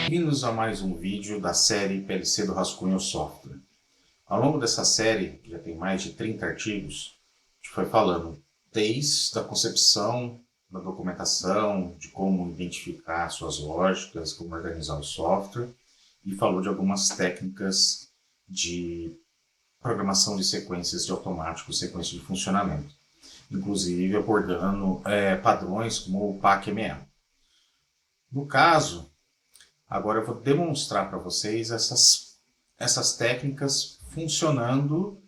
Bem-vindos a mais um vídeo da série PLC do Rascunho Software. Ao longo dessa série, que já tem mais de 30 artigos, a gente foi falando desde a concepção, da documentação, de como identificar suas lógicas, como organizar o software, e falou de algumas técnicas de programação de sequências de automático, sequências de funcionamento, inclusive abordando padrões como o PAC-ML. No caso, agora eu vou demonstrar para vocês essas técnicas funcionando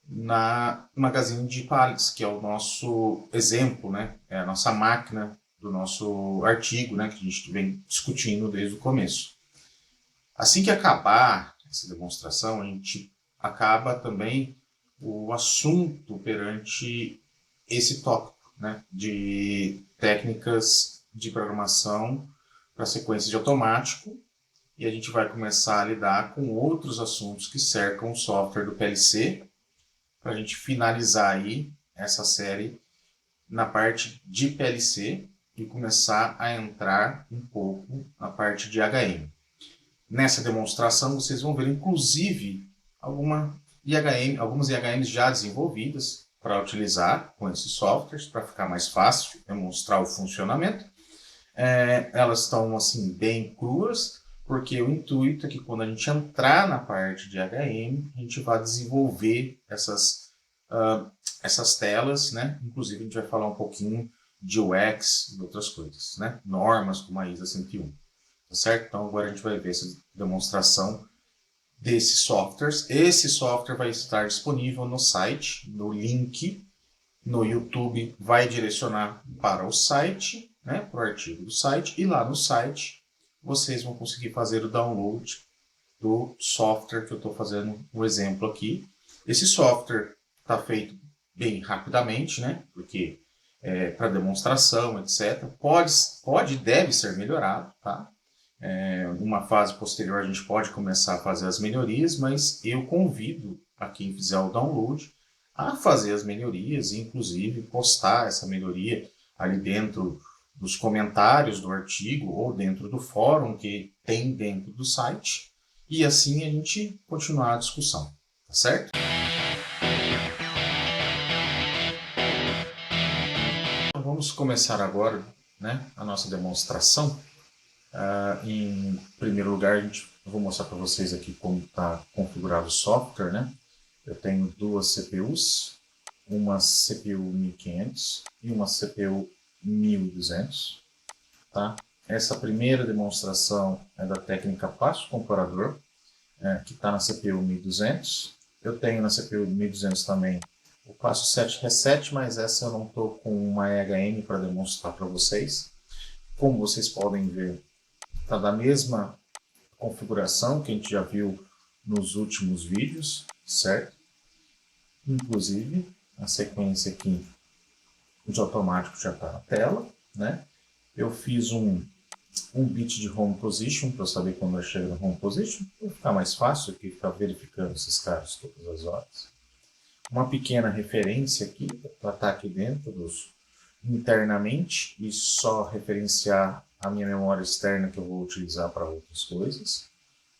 na Magazine de Pallets, que é o nosso exemplo, né? É a nossa máquina do nosso artigo, né? Que a gente vem discutindo desde o começo. Assim que acabar essa demonstração, a gente acaba também o assunto perante esse tópico, né? De técnicas de programação para sequência de automático, e a gente vai começar a lidar com outros assuntos que cercam o software do PLC, para a gente finalizar aí essa série na parte de PLC e começar a entrar um pouco na parte de HM. Nessa demonstração vocês vão ver inclusive algumas IHMs já desenvolvidas para utilizar com esses softwares, para ficar mais fácil demonstrar o funcionamento. Elas estão assim bem cruas, porque o intuito é que quando a gente entrar na parte de HM, a gente vai desenvolver essas telas, né? Inclusive a gente vai falar um pouquinho de UX e outras coisas, né? Normas como a ISA 101, tá certo? Então agora a gente vai ver essa demonstração desses softwares. Esse software vai estar disponível no site, no link no YouTube vai direcionar para o site, né, para o artigo do site, e lá no site vocês vão conseguir fazer o download do software que eu estou fazendo um exemplo aqui. Esse software está feito bem rapidamente, né, porque para demonstração, etc. Pode e deve ser melhorado, tá? Numa fase posterior a gente pode começar a fazer as melhorias, mas eu convido a quem fizer o download a fazer as melhorias e inclusive postar essa melhoria ali dentro dos comentários do artigo ou dentro do fórum que tem dentro do site, e assim a gente continuar a discussão, tá certo? Então, vamos começar agora, né, a nossa demonstração. Em primeiro lugar, eu vou mostrar para vocês aqui como está configurado o software, né? Eu tenho duas CPUs, uma CPU 1500 e uma CPU 1200, tá? Essa primeira demonstração é da técnica passo comparador, que está na CPU 1200. Eu tenho na CPU 1200 também o passo set reset, mas essa eu não estou com uma EHM para demonstrar para vocês. Como vocês podem ver, está da mesma configuração que a gente já viu nos últimos vídeos, certo? Inclusive, a sequência aqui de automático já está na tela, né? Eu fiz um bit de home position para eu saber quando eu chego no home position, para ficar mais fácil aqui ficar verificando esses caras todas as horas. Uma pequena referência aqui para estar aqui dentro internamente e só referenciar a minha memória externa que eu vou utilizar para outras coisas,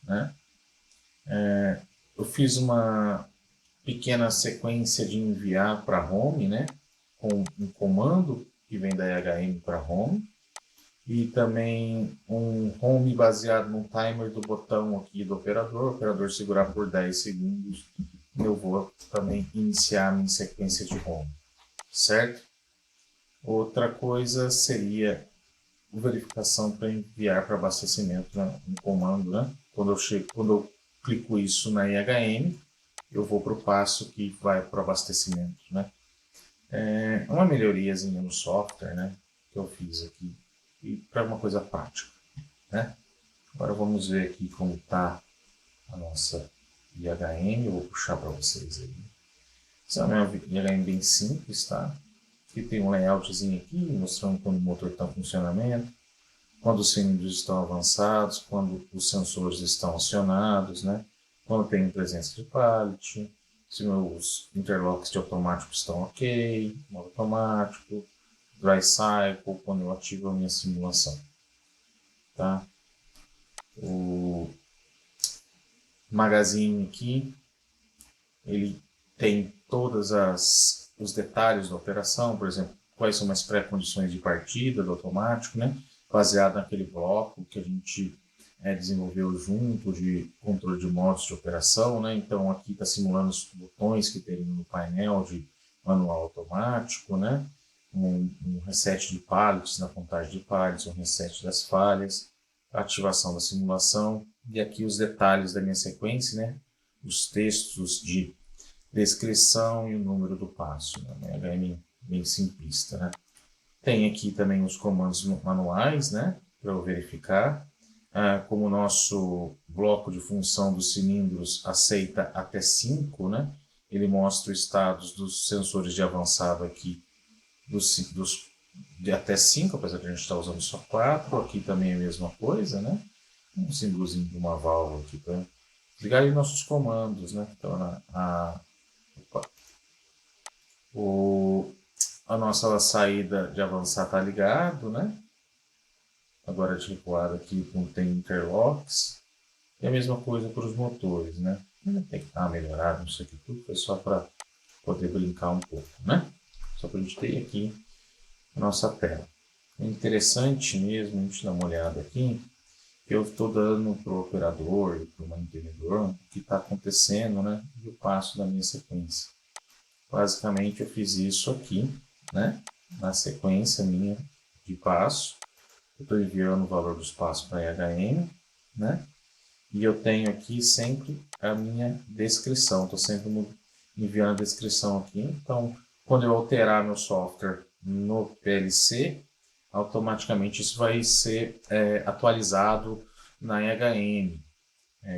né? Eu fiz uma pequena sequência de enviar para home, né, com um comando que vem da EHM para home, e também um home baseado no timer do botão aqui do operador. O operador segurar por 10 segundos, eu vou também iniciar a minha sequência de home, certo? Outra coisa seria a verificação para enviar para abastecimento, né, um comando, né? Quando eu clico isso na EHM, eu vou para o passo que vai para o abastecimento, né? É uma melhoriazinha no software, né, que eu fiz aqui, e para uma coisa prática, né? Agora vamos ver aqui como está a nossa IHM. Eu vou puxar para vocês aí. Essa é uma IHM bem simples, tá? Aqui tem um layoutzinho aqui, mostrando quando o motor está em funcionamento, quando os cilindros estão avançados, quando os sensores estão acionados, né? Quando tem presença de pallet, se meus interlocks de automático estão ok, modo automático, dry cycle, quando eu ativo a minha simulação, tá? O Magazine aqui, ele tem todos os detalhes da operação, por exemplo, quais são as pré-condições de partida do automático, né? Baseado naquele bloco que a gente desenvolveu junto de controle de modos de operação, né? Então aqui está simulando os botões que teriam no painel de manual automático, né? Um reset de pallets na contagem de pallets, um reset das falhas, a ativação da simulação e aqui os detalhes da minha sequência, né? Os textos de descrição e o número do passo, né? HM bem simplista, né? Tem aqui também os comandos manuais, né? Para eu verificar. Como o nosso bloco de função dos cilindros aceita até 5, né? Ele mostra os estados dos sensores de avançado aqui de até 5, apesar de a gente estar usando só 4. Aqui também é a mesma coisa, né? Um símbolozinho de uma válvula aqui para ligar aí nossos comandos, né? Então, a nossa saída de avançar está ligado, né? Agora de recuada aqui tem interlocks. E a mesma coisa para os motores, né? Tem que estar melhorado, não sei o que tudo, foi só para poder brincar um pouco, né? Só para a gente ter aqui a nossa tela. É interessante mesmo a gente dar uma olhada aqui, que eu estou dando para o operador e para o mantenedor o que está acontecendo, né? E o passo da minha sequência. Basicamente eu fiz isso aqui, né? Na sequência minha de passo. Eu estou enviando o valor dos passos para IHM, né? E eu tenho aqui sempre a minha descrição. Estou sempre enviando a descrição aqui. Então, quando eu alterar meu software no PLC, automaticamente isso vai ser atualizado na IHM.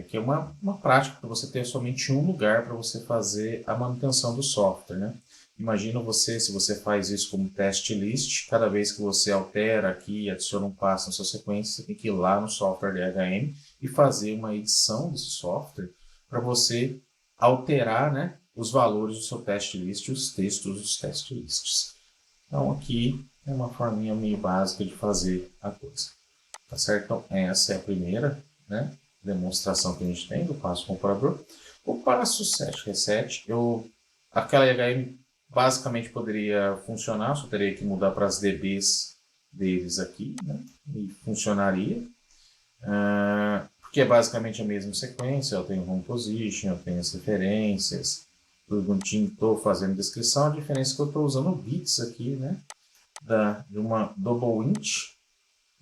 Que é uma prática para você ter somente um lugar para você fazer a manutenção do software, né? Imagina se você faz isso como test list, cada vez que você altera aqui e adiciona um passo na sua sequência, você tem que ir lá no software DHM e fazer uma edição desse software para você alterar, né, os valores do seu test list e os textos dos test lists. Então aqui é uma forminha meio básica de fazer a coisa. Tá certo? Então essa é a primeira, né, demonstração que a gente tem do passo comparador. O passo 7 reset, aquela IHM basicamente poderia funcionar, só teria que mudar para as DBs deles aqui, né, e funcionaria. Porque é basicamente a mesma sequência, eu tenho home position, eu tenho as referências, tudo bonitinho, estou fazendo descrição, a diferença é que eu estou usando bits aqui, né, de uma double int.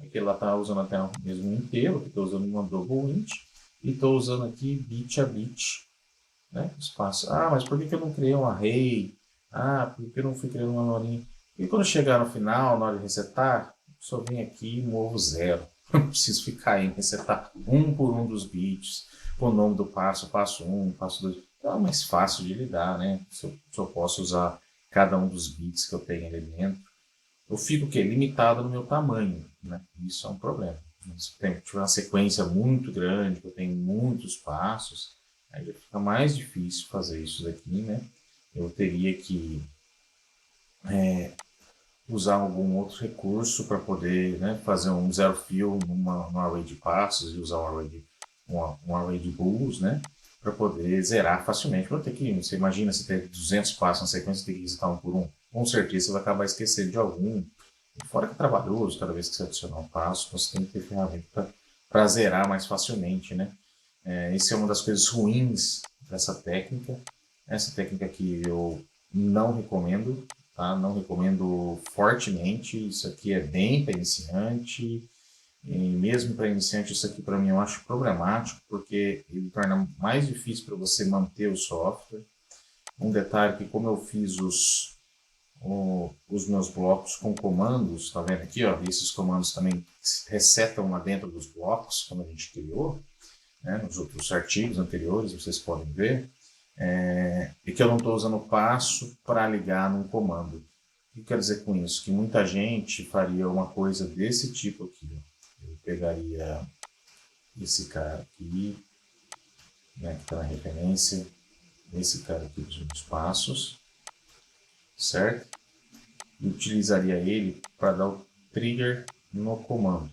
Aqui ela está usando até o mesmo inteiro, estou usando uma double int e estou usando aqui bit a bit, né? Espaço. Mas por que eu não criei um array? Por que eu não fui criando uma norinha? E quando chegar no final, na hora de resetar, só vem aqui e movo 0. Não preciso ficar em resetar um por um dos bits, com o nome do passo 1, passo 2. Então é mais fácil de lidar, né? Se eu posso usar cada um dos bits que eu tenho ali dentro. Eu fico limitado no meu tamanho, né? Isso é um problema. Se eu tiver uma sequência muito grande, que eu tenho muitos passos, aí já fica mais difícil fazer isso daqui, né? Eu teria que usar algum outro recurso para poder, né, fazer um zero fill num array de passos e usar um array de bools, né? Para poder zerar facilmente. Você imagina se ter 200 passos na sequência, você tem que resetar um por um. Com certeza você vai acabar esquecendo de algum. Fora que é trabalhoso, cada vez que você adicionar um passo, você tem que ter ferramenta para zerar mais facilmente, né? Essa é uma das coisas ruins dessa técnica. Essa técnica aqui eu não recomendo, tá? Não recomendo fortemente. Isso aqui é bem para iniciante. E mesmo para iniciante, isso aqui para mim eu acho problemático, porque ele torna mais difícil para você manter o software. Um detalhe que, como eu fiz os meus blocos com comandos, tá vendo aqui, ó, esses comandos também resetam lá dentro dos blocos, como a gente criou, né, nos outros artigos anteriores, vocês podem ver, e que eu não estou usando passo para ligar num comando. O que quer dizer com isso? Que muita gente faria uma coisa desse tipo aqui, ó. Eu pegaria esse cara aqui, né, que está na referência, esse cara aqui dos passos, certo? E utilizaria ele para dar o trigger no comando.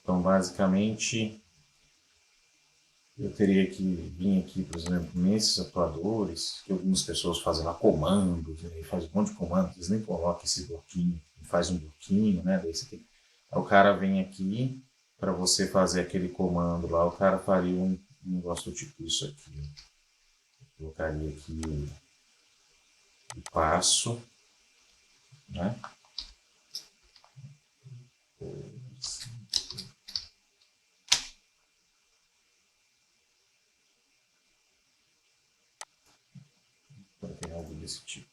Então, basicamente, eu teria que vir aqui, por exemplo, nesses atuadores, que algumas pessoas fazem lá comandos, aí faz um monte de comandos, eles nem colocam esse bloquinho, faz um bloquinho, né? Daí você tem... Aí o cara vem aqui, para você fazer aquele comando lá, o cara faria um negócio tipo isso aqui. Eu colocaria aqui o passo, né? Para ter algo desse tipo.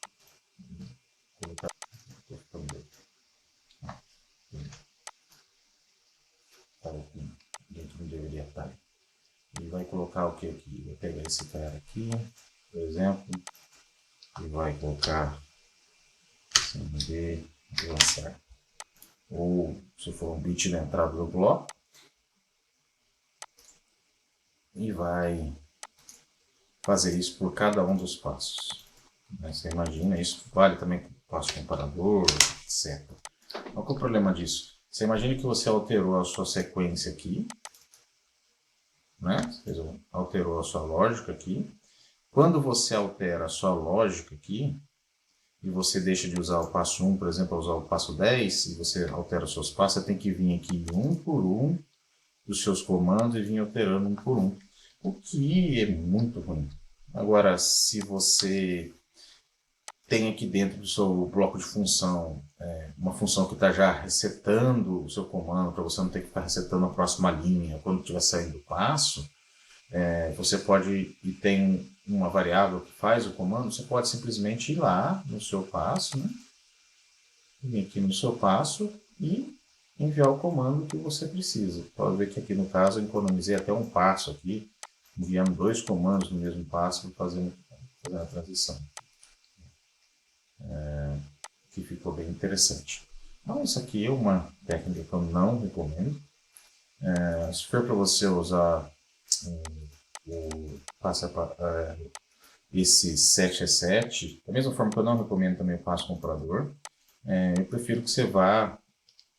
Vou colocar. Estou ficando doido. Estava aqui dentro não deveria estar. E vai colocar o que aqui? Vai pegar esse cara aqui, por exemplo, e vai colocar CMD lançar. Ou se for um bit na entrada do bloco, e vai fazer isso por cada um dos passos. Você imagina, isso vale também para o passo comparador, etc. Qual que é o problema disso? Você imagina que você alterou a sua sequência aqui, né? Você alterou a sua lógica aqui. Quando você altera a sua lógica aqui, e você deixa de usar o passo 1, por exemplo, usar o passo 10, e você altera os seus passos, você tem que vir aqui um por um dos seus comandos e vir alterando um por um. O que é muito ruim. Agora, se você tem aqui dentro do seu bloco de função uma função que está já resetando o seu comando, para você não ter que ficar resetando a próxima linha quando estiver saindo do passo, você pode, e tem uma variável que faz o comando, você pode simplesmente ir lá no seu passo, né? Vir aqui no seu passo e enviar o comando que você precisa. Pode ver que aqui no caso eu economizei até um passo aqui, enviando 2 comandos no mesmo passo para fazer a transição. Que ficou bem interessante. Então isso aqui é uma técnica que eu não recomendo. Se for para você usar esse 7x7, da mesma forma que eu não recomendo também o passo comparador, eu prefiro que você vá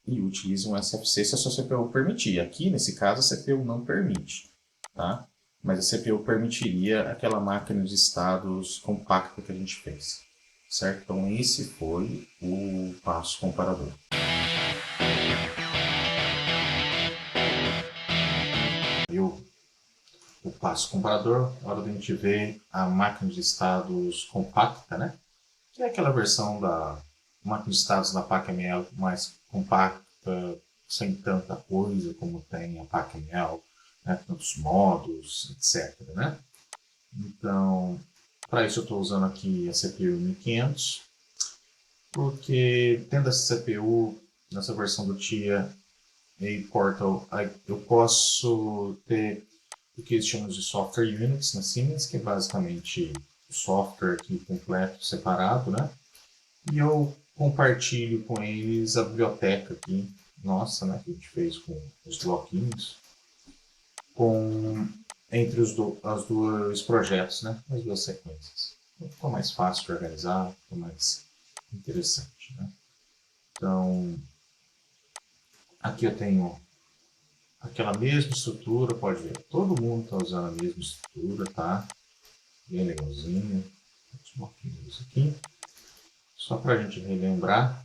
e utilize um SFC se a sua CPU permitir. Aqui, nesse caso, a CPU não permite, tá? Mas a CPU permitiria aquela máquina de estados compacta que a gente fez, certo? Então, esse foi o passo comparador. O passo comparador, na hora de a gente ver a máquina de estados compacta, né? Que é aquela versão da máquina de estados da PAC-ML mais compacta, sem tanta coisa como tem a PAC-ML, né? Tantos modos, etc. Né? Então, para isso eu estou usando aqui a CPU 1500, porque tendo essa CPU nessa versão do TIA e Portal, eu posso ter o que eles chamam de software units na Siemens, que é basicamente o software aqui completo, separado, né? E eu compartilho com eles a biblioteca aqui, nossa, né? Que a gente fez com os bloquinhos, entre os dois projetos, né? As duas sequências. Então, ficou mais fácil de organizar, ficou mais interessante, né? Então, aqui eu tenho aquela mesma estrutura, pode ver, todo mundo está usando a mesma estrutura, tá? Bem legalzinho. Os bloquinhos aqui. Só para a gente relembrar,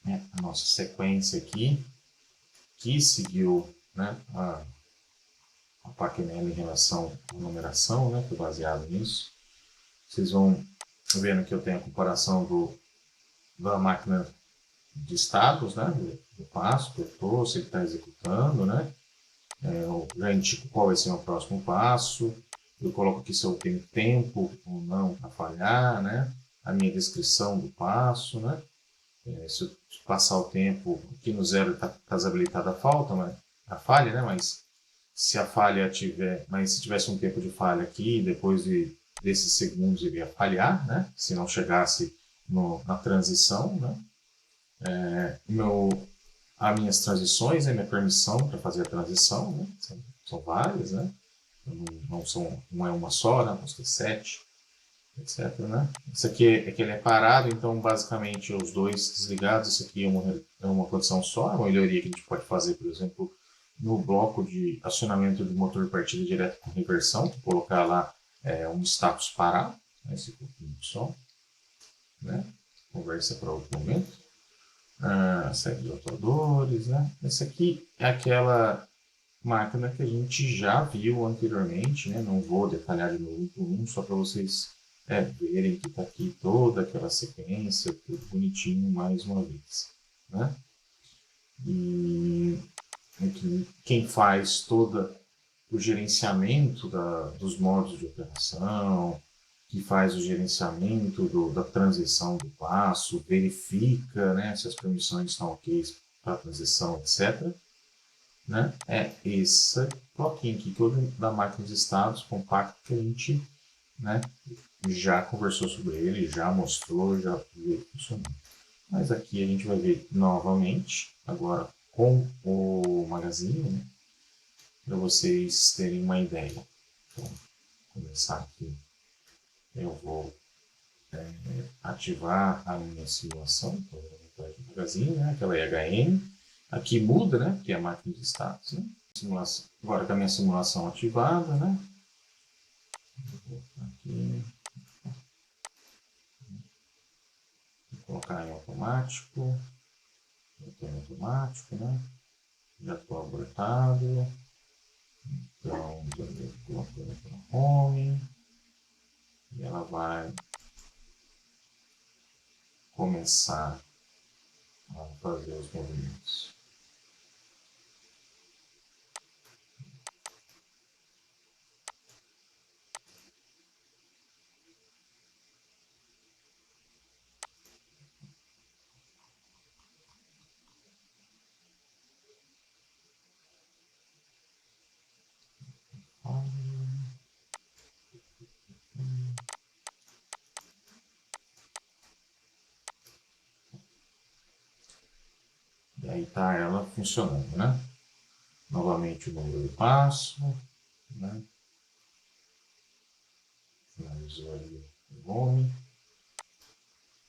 né, a nossa sequência aqui, que seguiu, né, a PAC-ML em relação à numeração, né, foi baseado nisso. Vocês vão vendo que eu tenho a comparação da máquina de estados, né, do passo que eu estou, se ele está executando, né, eu já indico qual vai ser o próximo passo, eu coloco aqui se eu tenho tempo ou não para falhar, né, a minha descrição do passo, né, se eu passar o tempo, aqui no 0 está desabilitada a falha, né, mas se a falha tiver, mas se tivesse um tempo de falha aqui, depois desses segundos ele ia falhar, né, se não chegasse na transição, né, as minhas transições, a minha permissão para fazer a transição, né? São várias, né? Não é uma só, né? Vamos ter 7. etc, né? Esse aqui é que ele é parado, então basicamente os dois desligados. Isso aqui é uma condição só, é uma melhoria que a gente pode fazer, por exemplo, no bloco de acionamento do motor de partida direto com reversão, colocar lá um status parado, né, esse pouquinho só, né? Conversa para outro momento. Série de atuadores, né? Esse aqui é aquela máquina que a gente já viu anteriormente, né? Não vou detalhar de novo por um, só para vocês verem que está aqui toda aquela sequência, tudo bonitinho mais uma vez, né? E aqui, quem faz todo o gerenciamento dos modos de operação, que faz o gerenciamento da transição do passo, verifica, né, se as permissões estão ok para a transição, etc. Né? É esse bloquinho aqui, que hoje da máquina de estados compacto que a gente, né, já conversou sobre ele, já mostrou, já viu funcionando. Mas aqui a gente vai ver novamente, agora com o Magazine, né, para vocês terem uma ideia. Então, vou começar aqui. Eu vou ativar a minha simulação, então eu vou Magazine, né, aquela IHM. Aqui muda, né, que é a máquina de status, né? Agora com a minha simulação ativada, né? Vou aqui, vou colocar em automático. Eu tenho automático, né? Já estou abortado. Então, eu coloco ela para home. E ela vai começar a fazer os movimentos. E aí está ela funcionando, né? Novamente o número de passo, né? Finalizou aí o home.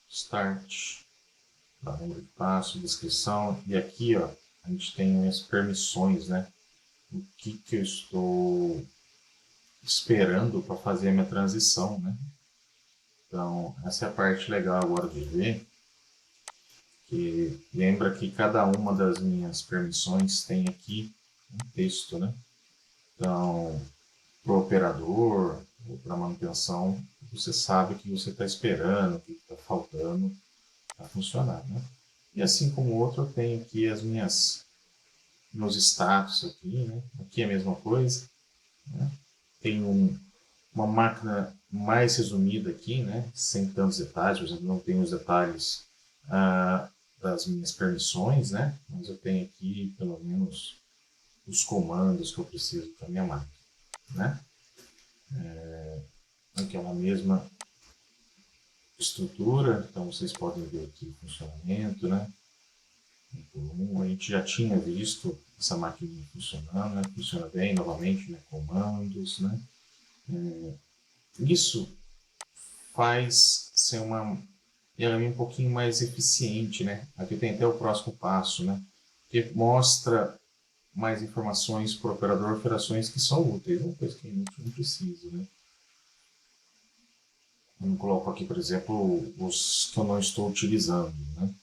Start, dá número de passo, descrição. E aqui, ó, a gente tem as permissões, né? O que eu estou esperando para fazer a minha transição, né? Então, essa é a parte legal agora de ver, que lembra que cada uma das minhas permissões tem aqui um texto, né? Então, para o operador ou para manutenção, você sabe o que você está esperando, o que está faltando para funcionar, né? E assim como o outro, eu tenho aqui meus status aqui, né? Aqui é a mesma coisa, né? Tem uma máquina mais resumida aqui, né? Sem tantos detalhes, por exemplo, não tenho os detalhes das minhas permissões, né? Mas eu tenho aqui pelo menos os comandos que eu preciso para minha máquina, né? Aqui é uma mesma estrutura, então vocês podem ver aqui o funcionamento, né? A gente já tinha visto essa máquina funcionando, né? Funciona bem, novamente, né? Comandos, né? Isso faz ser uma IRM um pouquinho mais eficiente, né? Aqui tem até o próximo passo, né? Que mostra mais informações para o operador, operações que são úteis, uma coisa que a gente não precisa, né? Eu coloco aqui, por exemplo, os que eu não estou utilizando, né?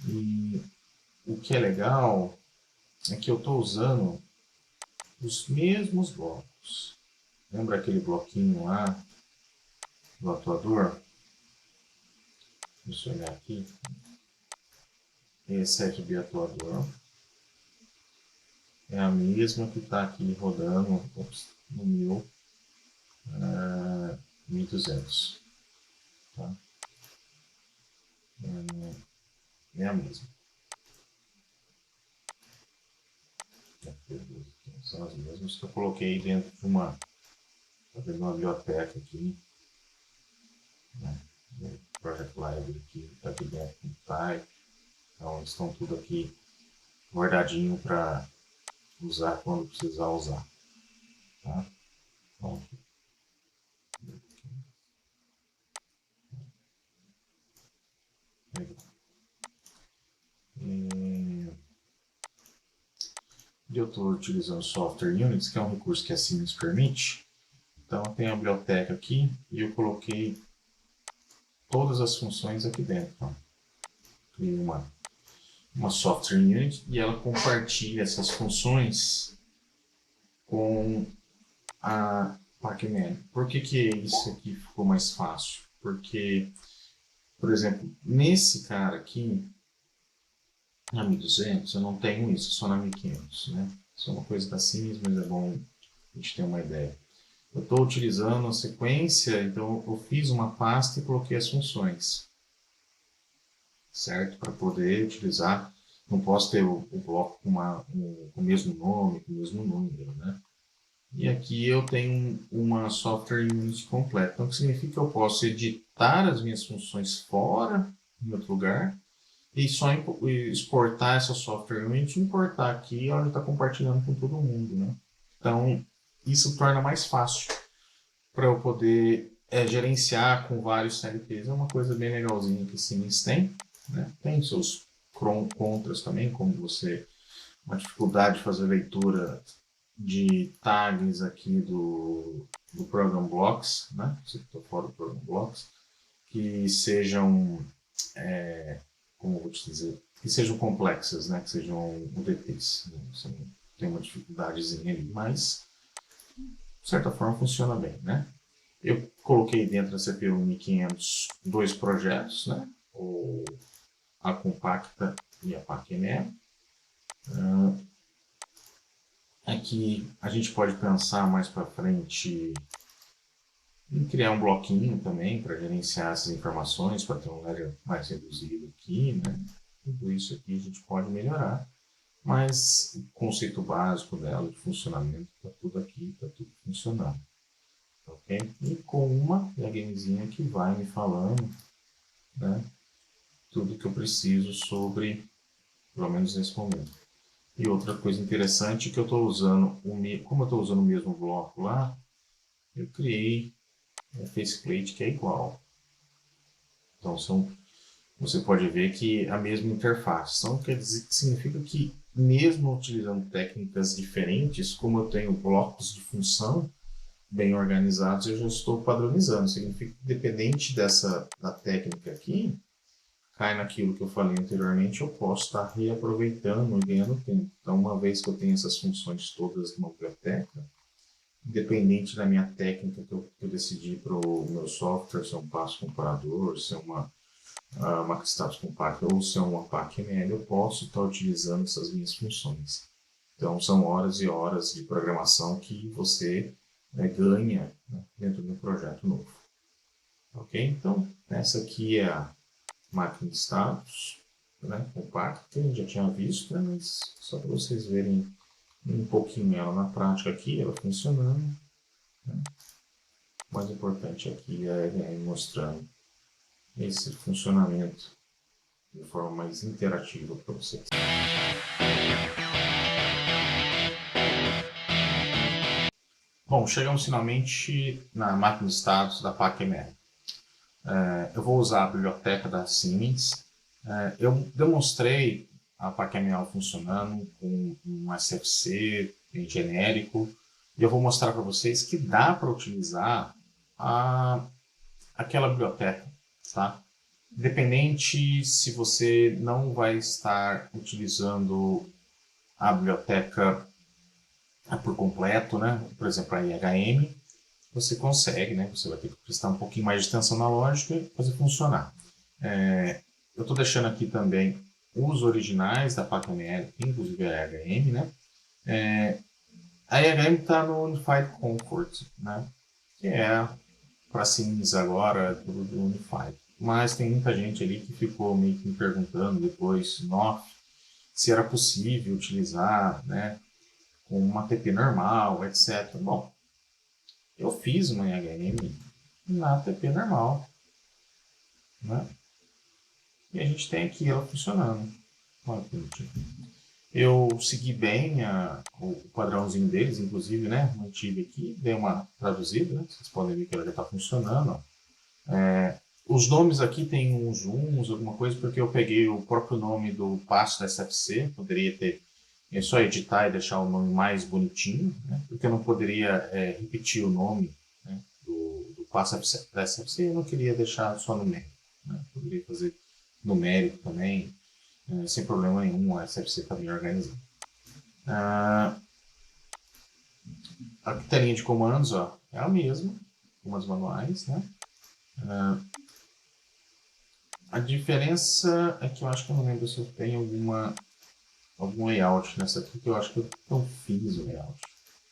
E o que é legal é que eu estou usando os mesmos blocos. Lembra aquele bloquinho lá do atuador? Deixa eu olhar aqui. Esse aqui do atuador é a mesma que está aqui rodando no 1200. Tá? É a mesma. São as mesmas que eu coloquei dentro de uma biblioteca aqui, né? Project Library aqui, está aqui dentro do type. Então estão tudo aqui guardadinho para usar quando precisar usar. Tá? Então, eu estou utilizando Software Units, que é um recurso que a Siemens permite. Então, tem a biblioteca aqui e eu coloquei todas as funções aqui dentro. Então, criei uma Software Unit e ela compartilha essas funções com a PacMan. Por que isso aqui ficou mais fácil? Porque, por exemplo, nesse cara aqui, na 1200, eu não tenho isso, só na 1500, né? Isso é uma coisa da Siemens, mas é bom a gente ter uma ideia. Eu estou utilizando a sequência, então eu fiz uma pasta e coloquei as funções, certo? Para poder utilizar, não posso ter o bloco com o mesmo nome, com o mesmo número, né? E aqui eu tenho uma Software Unit completa, então o que significa que eu posso editar as minhas funções fora, em outro lugar, e só exportar essa Software Unit e importar aqui, ela já está compartilhando com todo mundo, né? Então, isso torna mais fácil para eu poder gerenciar com vários CLPs. É uma coisa bem legalzinha que o Siemens tem, né? Tem seus contras também, como uma dificuldade de fazer leitura de tags aqui do Program Blocks, né? Se eu estou fora do Program Blocks, que sejam, como eu vou te dizer, que sejam complexas, né? Que sejam UDTs. Né? Tem uma dificuldadezinha ali, mas de certa forma funciona bem, né? Eu coloquei dentro da CPU 1500 dois projetos, né? A Compacta e a PacMan. Aqui a gente pode pensar mais para frente em criar um bloquinho também para gerenciar essas informações, para ter um layer mais reduzido aqui, né? Tudo isso aqui a gente pode melhorar, mas o conceito básico dela de funcionamento está tudo aqui, está tudo funcionando. Okay? E com uma plugzinha que vai me falando, né, tudo que eu preciso sobre, pelo menos nesse momento. E outra coisa interessante é que eu estou usando, como eu estou usando o mesmo bloco lá, eu criei um faceplate que é igual. Então você pode ver que a mesma interface. Então quer dizer que significa que mesmo utilizando técnicas diferentes, como eu tenho blocos de função bem organizados, eu já estou padronizando. Significa que independente da técnica aqui, cai naquilo que eu falei anteriormente, eu posso estar reaproveitando e ganhando tempo. Então, uma vez que eu tenho essas funções todas numa biblioteca, independente da minha técnica que eu decidi para o meu software, se é um passo comparador, se é uma status compacta ou se é uma PacMan, eu posso estar utilizando essas minhas funções. Então, são horas e horas de programação que você ganha, né, dentro de um projeto novo. Ok? Então, essa aqui é a máquina de status, né, compacta, que a gente já tinha visto, né, mas só para vocês verem um pouquinho ela na prática aqui, ela funcionando. Né? O mais importante aqui é mostrando esse funcionamento de forma mais interativa para vocês. Bom, chegamos finalmente na máquina de status da PacMan. Eu vou usar a biblioteca da Siemens. Eu demonstrei a PacMan funcionando com um SFC bem genérico. E eu vou mostrar para vocês que dá para utilizar aquela biblioteca, tá? Independente se você não vai estar utilizando a biblioteca por completo, né? Por exemplo, a IHM, você consegue, né? Você vai ter que prestar um pouquinho mais de atenção na lógica e fazer funcionar. Eu estou deixando aqui também os originais da PacMan, inclusive a IHM, né? A IHM está no Unified Comfort, né? Que é para Siemens agora, tudo do Unified. Mas tem muita gente ali que ficou meio que me perguntando depois, se era possível utilizar, né, com uma TP normal, etc. Bom, eu fiz uma IHM na TP normal, né? E a gente tem aqui ela funcionando. Eu segui bem o padrãozinho deles, inclusive, né? Mantive aqui, dei uma traduzida, né? Vocês podem ver que ela já está funcionando. Os nomes aqui tem uns alguma coisa, porque eu peguei o próprio nome do passo da SFC, poderia ter É só editar e deixar o nome mais bonitinho, né? Porque eu não poderia repetir o nome, né, do passo da SFC, eu não queria deixar só numérico, né? Poderia fazer numérico também, sem problema nenhum, a SFC está bem organizada. A telinha de comandos, ó, é a mesma, comandos manuais, né? A diferença é que eu acho que eu não lembro se eu tenho algum layout nessa aqui, que eu acho que eu não fiz o layout.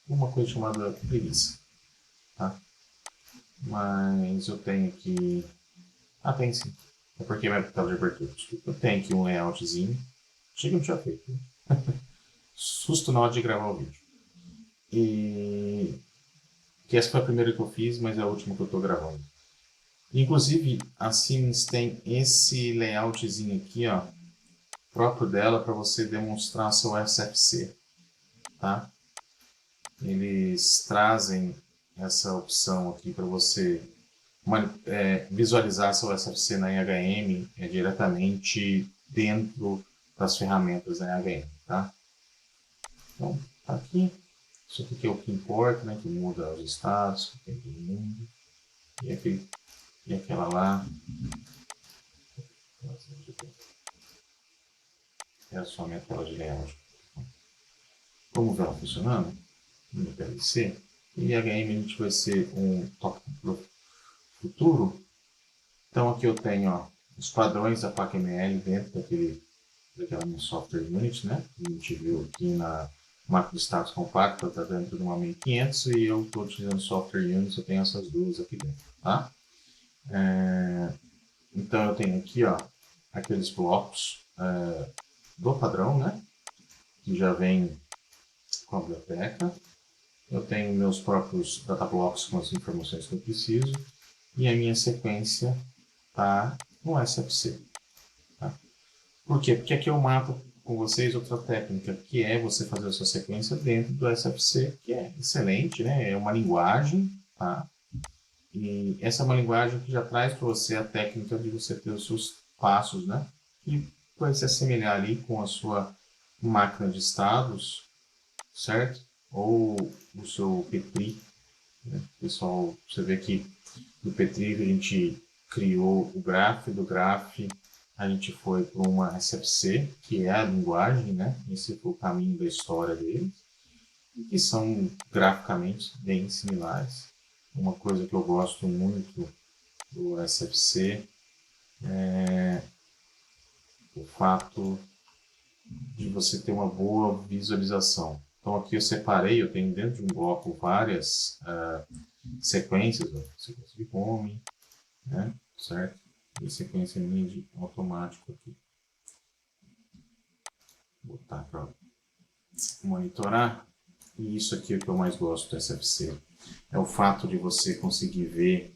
Uma coisa chamada preguiça, tá? Mas eu tenho aqui... Ah, tem sim. É porque minha tela de abertura, desculpa. Eu tenho aqui um layoutzinho. Achei que eu não tinha feito, né? Susto na hora de gravar o vídeo. E... que essa foi a primeira que eu fiz, mas é a última que eu estou gravando. Inclusive, a Siemens tem esse layoutzinho aqui, ó, próprio dela para você demonstrar seu SFC, tá? Eles trazem essa opção aqui para você visualizar seu SFC na IHM diretamente dentro das ferramentas da IHM, tá? Então, tá aqui. Isso aqui que é o que importa, né? Que muda os estados, que tem todo mundo. E aquela lá. É só a minha tela de layout. Vamos ver ela funcionando no PLC. E a HM a gente vai ser um tópico para o futuro. Então aqui eu tenho, ó, os padrões da PAC-ML dentro daquela minha software unit, né? A gente viu aqui na máquina de status compacta, está dentro de uma 1500 e eu estou utilizando software unit, eu tenho essas duas aqui dentro, tá? Então eu tenho aqui, ó, aqueles blocos do padrão, né? Que já vem com a biblioteca. Eu tenho meus próprios data blocks com as informações que eu preciso e a minha sequência está no SFC. Tá? Por quê? Porque aqui eu mato com vocês outra técnica, que é você fazer a sua sequência dentro do SFC, que é excelente, né? É uma linguagem, tá? E essa é uma linguagem que já traz para você a técnica de você ter os seus passos, né? E vai se assemelhar ali com a sua máquina de estados, certo? Ou o seu Petri, né? Pessoal, você vê que no Petri a gente criou o Graph, do Graph a gente foi para uma SFC, que é a linguagem, né? Esse foi o caminho da história deles, e que são graficamente bem similares. Uma coisa que eu gosto muito do SFC é o fato de você ter uma boa visualização. Então aqui eu separei, eu tenho dentro de um bloco várias sequências, ó, sequência de home, né, certo? E sequência MIDI automático aqui. Vou botar para monitorar. E isso aqui é o que eu mais gosto do SFC. É o fato de você conseguir ver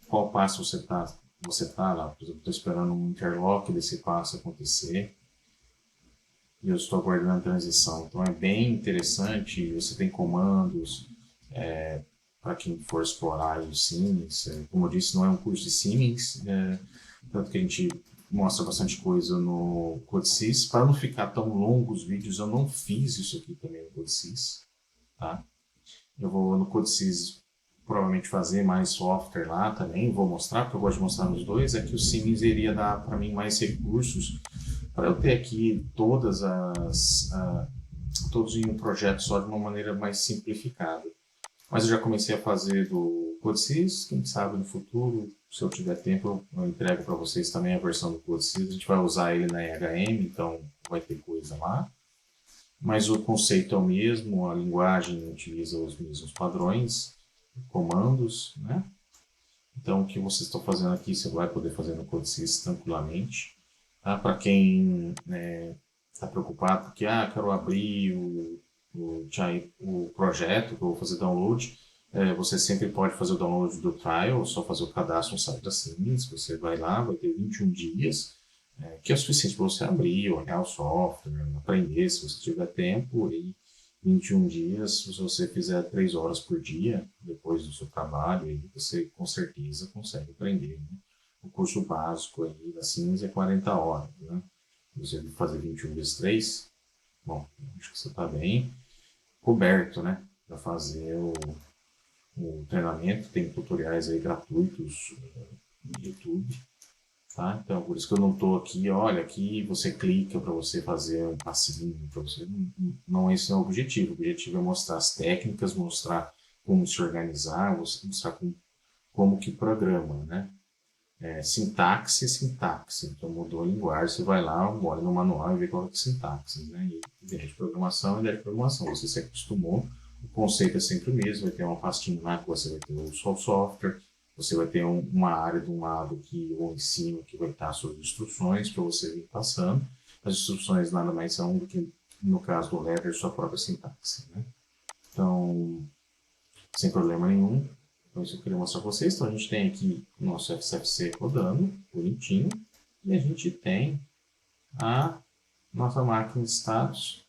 qual passo você tá lá. Por exemplo, estou esperando um interlock desse passo acontecer e eu estou aguardando a transição. Então é bem interessante. Você tem comandos para quem for explorar o Siemens. Como eu disse, não é um curso de Siemens, tanto que a gente mostra bastante coisa no CodeSys. Para não ficar tão longo os vídeos, eu não fiz isso aqui também no CodeSys. Tá? Eu vou no CodeSys provavelmente fazer mais software lá também, vou mostrar, porque eu gosto de mostrar nos dois, é que o Siemens iria dar para mim mais recursos para eu ter aqui todos em um projeto só de uma maneira mais simplificada. Mas eu já comecei a fazer do CodeSys, quem sabe no futuro, se eu tiver tempo, eu entrego para vocês também a versão do CodeSys. A gente vai usar ele na EHM, então vai ter coisa lá. Mas o conceito é o mesmo, a linguagem utiliza os mesmos padrões, comandos, né? Então o que vocês estão fazendo aqui, você vai poder fazer no CodeSys tranquilamente. Tá? Para quem está preocupado, porque quero abrir o projeto que eu vou fazer download, você sempre pode fazer o download do trial, só fazer o cadastro no site da Siemens, você vai lá, vai ter 21 dias, que é o suficiente para você abrir, olhar o software, aprender se você tiver tempo, e 21 dias, se você fizer 3 horas por dia, depois do seu trabalho, aí você com certeza consegue aprender, né? O curso básico aí da Siemens é 40 horas, né? Você fazer 21 vezes 3, Bom, acho que você está bem coberto, né, para fazer o treinamento. Tem tutoriais aí gratuitos no YouTube, tá? Então, por isso que eu não estou aqui, olha, aqui você clica para você fazer um passinho, para você. Não, esse é o objetivo. O objetivo é mostrar as técnicas, mostrar como se organizar, mostrar como que programa, né? Sintaxe é sintaxe. Então mudou a linguagem, você vai lá, olha no manual e vê qual é a sintaxe, né? E ideia de programação é ideia de programação. Você se acostumou, o conceito é sempre o mesmo, vai ter uma pastinha lá que você vai ter o seu software, você vai ter uma área de um lado aqui ou em cima que vai estar suas instruções para você vir passando. As instruções nada mais são do que, no caso do Ledger, sua própria sintaxe, né? Então, sem problema nenhum. Então, isso eu queria mostrar para vocês. Então, a gente tem aqui o nosso FCFC rodando, bonitinho, e a gente tem a nossa máquina de status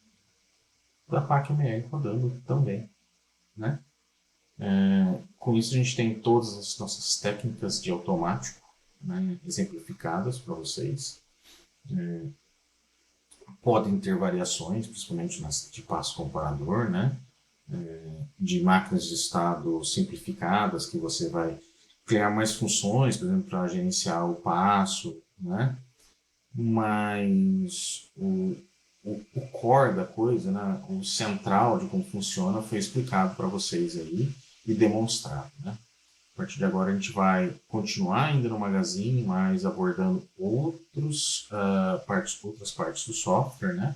da PAC-ML rodando também, né? Com isso, a gente tem todas as nossas técnicas de automático, né, exemplificadas para vocês. Podem ter variações, principalmente de passo comparador, né? De máquinas de estado simplificadas, que você vai criar mais funções, por exemplo, para gerenciar o passo, né? Mas o core da coisa, né? O central de como funciona foi explicado para vocês aí e demonstrado, né? A partir de agora a gente vai continuar ainda no Magazine, mas abordando outras partes do software, né?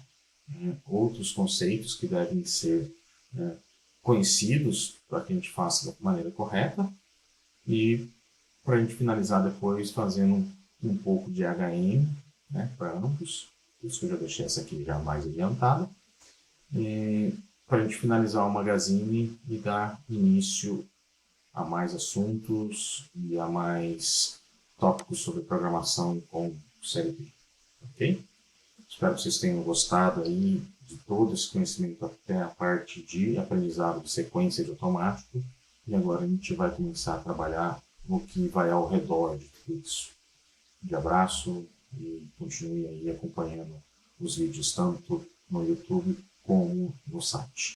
Outros conceitos que devem ser conhecidos para que a gente faça da maneira correta e para a gente finalizar depois fazendo um pouco de HM, né, para ambos. Isso que eu já deixei essa aqui já mais adiantada. Para a gente finalizar o Magazine e dar início a mais assuntos e a mais tópicos sobre programação com série B. Ok? Espero que vocês tenham gostado aí de todo esse conhecimento até a parte de aprendizado de sequência de automático. E agora a gente vai começar a trabalhar no que vai ao redor de tudo isso. Um abraço e continue aí acompanhando os vídeos tanto no YouTube como no site.